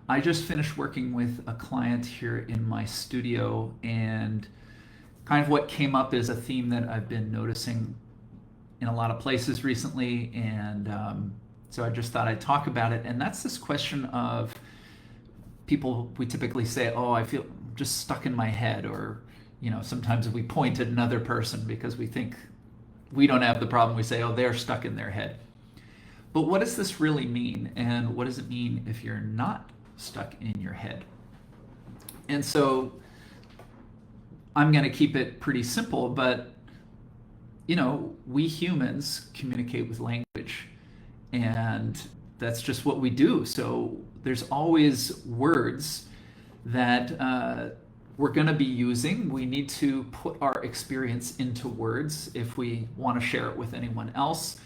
I just finished working with a client here in my studio, and kind of what came up is a theme that I've been noticing in a lot of places recently, and so I just thought I'd talk about it. And that's this question of people, we typically say, oh, I feel just stuck in my head, or sometimes we point at another person because we think we don't have the problem. We say, oh, they're stuck in their head. But what does this really mean? And what does it mean if you're not stuck in your head? And so I'm going to keep it pretty simple, but we humans communicate with language, and that's just what we do. So there's always words that we're going to be using. We need to put our experience into words if we want to share it with anyone else.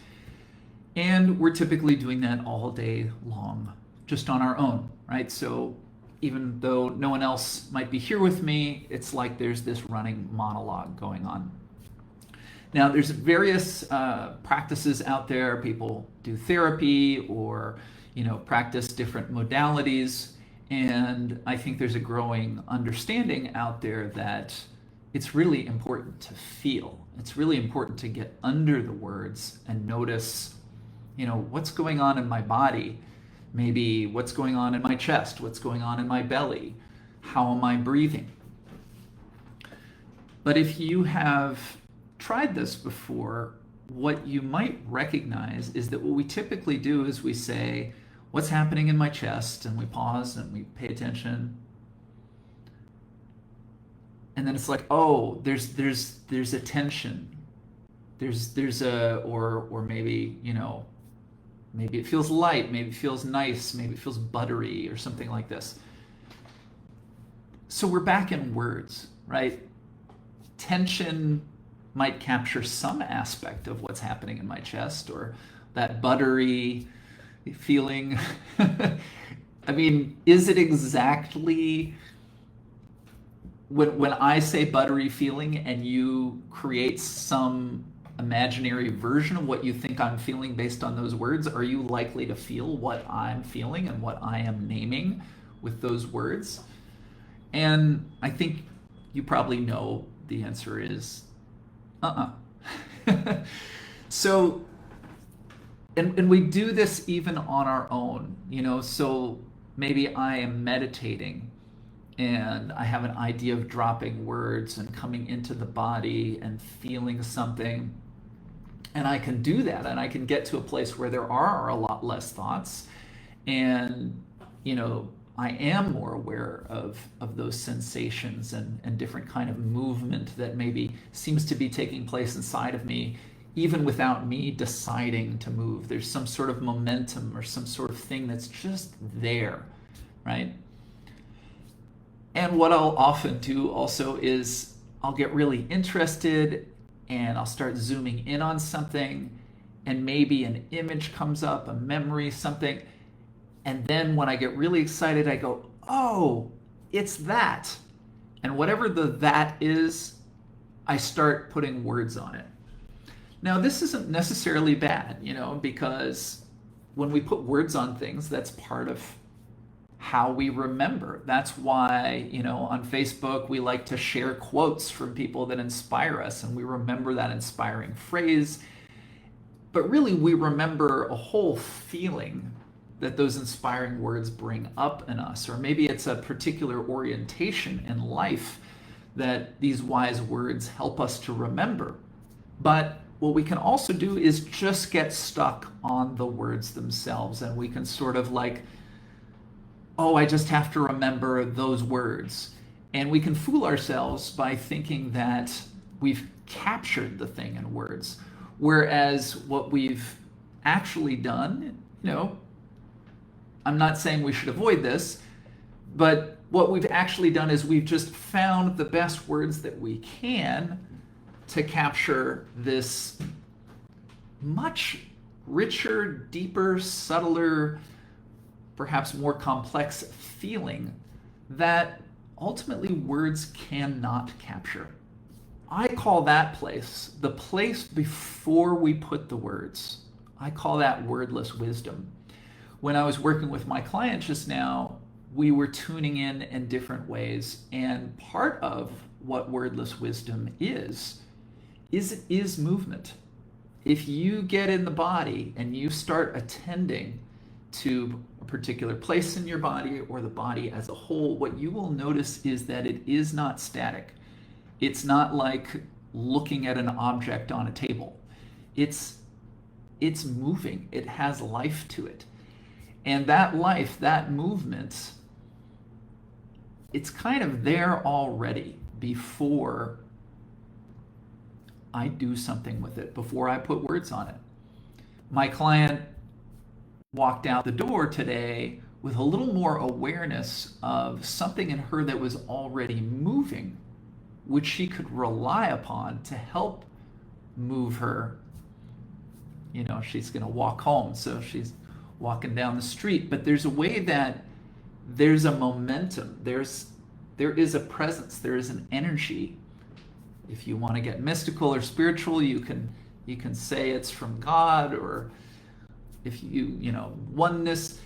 And we're typically doing that all day long, just on our own, right? So even though no one else might be here with me, it's like there's this running monologue going on. Now, there's various practices out there. People do therapy or, practice different modalities. And I think there's a growing understanding out there that it's really important to feel. It's really important to get under the words and notice, what's going on in my body. Maybe what's going on in my chest, what's going on in my belly, how am I breathing? But if you have tried this before, what you might recognize is that what we typically do is we say, what's happening in my chest? And we pause and we pay attention. And then it's like, oh, there's a tension. There's a, or maybe, maybe it feels light, maybe it feels nice, maybe it feels buttery or something like this. So we're back in words, right? Tension might capture some aspect of what's happening in my chest, or that buttery feeling. I mean, is it exactly when I say buttery feeling and you create some imaginary version of what you think I'm feeling based on those words, are you likely to feel what I'm feeling and what I am naming with those words? And I think you probably know the answer is So, and we do this even on our own, so maybe I am meditating and I have an idea of dropping words and coming into the body and feeling something. And I can do that, and I can get to a place where there are a lot less thoughts, and I am more aware of those sensations and different kind of movement that maybe seems to be taking place inside of me, even without me deciding to move. There's some sort of momentum or some sort of thing that's just there, right? And what I'll often do also is I'll get really interested and I'll start zooming in on something, and maybe an image comes up, a memory, something. And then when I get really excited, I go, oh, it's that. And whatever that is, I start putting words on it. Now, this isn't necessarily bad, because when we put words on things, that's part of how we remember. That's why, on Facebook, we like to share quotes from people that inspire us, and we remember that inspiring phrase. But really, we remember a whole feeling that those inspiring words bring up in us, or maybe it's a particular orientation in life that these wise words help us to remember. But what we can also do is just get stuck on the words themselves, and we can sort of like, oh, I just have to remember those words. And we can fool ourselves by thinking that we've captured the thing in words, whereas what we've actually done, I'm not saying we should avoid this, but what we've actually done is we've just found the best words that we can to capture this much richer, deeper, subtler, perhaps more complex feeling that ultimately words cannot capture. I call that place, the place before we put the words, I call that wordless wisdom. When I was working with my client just now, we were tuning in different ways. And part of what wordless wisdom is it is movement. If you get in the body and you start attending to a particular place in your body or the body as a whole, what you will notice is that it is not static. It's not like looking at an object on a table. It's moving. It has life to it. And that life, that movement, it's kind of there already before I do something with it, before I put words on it. My client walked out the door today with a little more awareness of something in her that was already moving, which she could rely upon to help move her. You know, she's going to walk home, so she's walking down the street, but there's a way that there's a momentum, there is a presence, there is an energy. If you want to get mystical or spiritual, you can say it's from God, or if you know, oneness,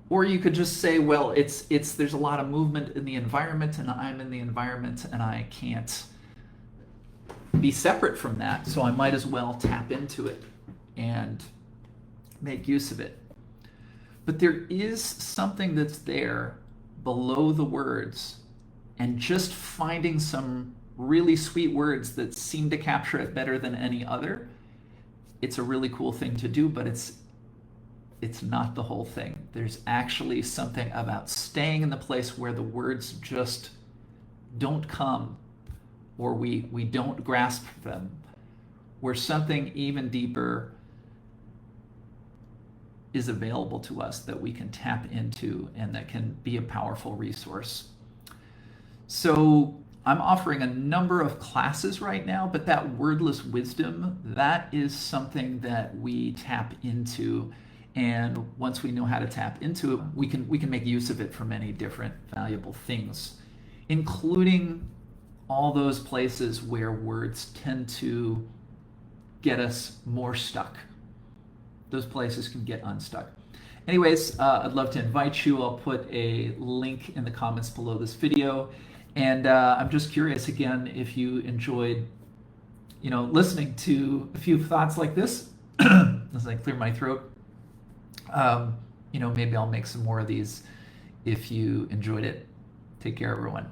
or you could just say, well, it's there's a lot of movement in the environment, and I'm in the environment, and I can't be separate from that, so I might as well tap into it and make use of it. But there is something that's there below the words, and just finding some really sweet words that seem to capture it better than any other, it's a really cool thing to do, but it's not the whole thing. There's actually something about staying in the place where the words just don't come, or we don't grasp them, where something even deeper is available to us that we can tap into and that can be a powerful resource. So I'm offering a number of classes right now, but that wordless wisdom, that is something that we tap into. And once we know how to tap into it, we can make use of it for many different valuable things, including all those places where words tend to get us more stuck. Those places can get unstuck. Anyways, I'd love to invite you. I'll put a link in the comments below this video. And I'm just curious, again, if you enjoyed, listening to a few thoughts like this, as I clear my throat. Maybe I'll make some more of these if you enjoyed it. Take care, everyone.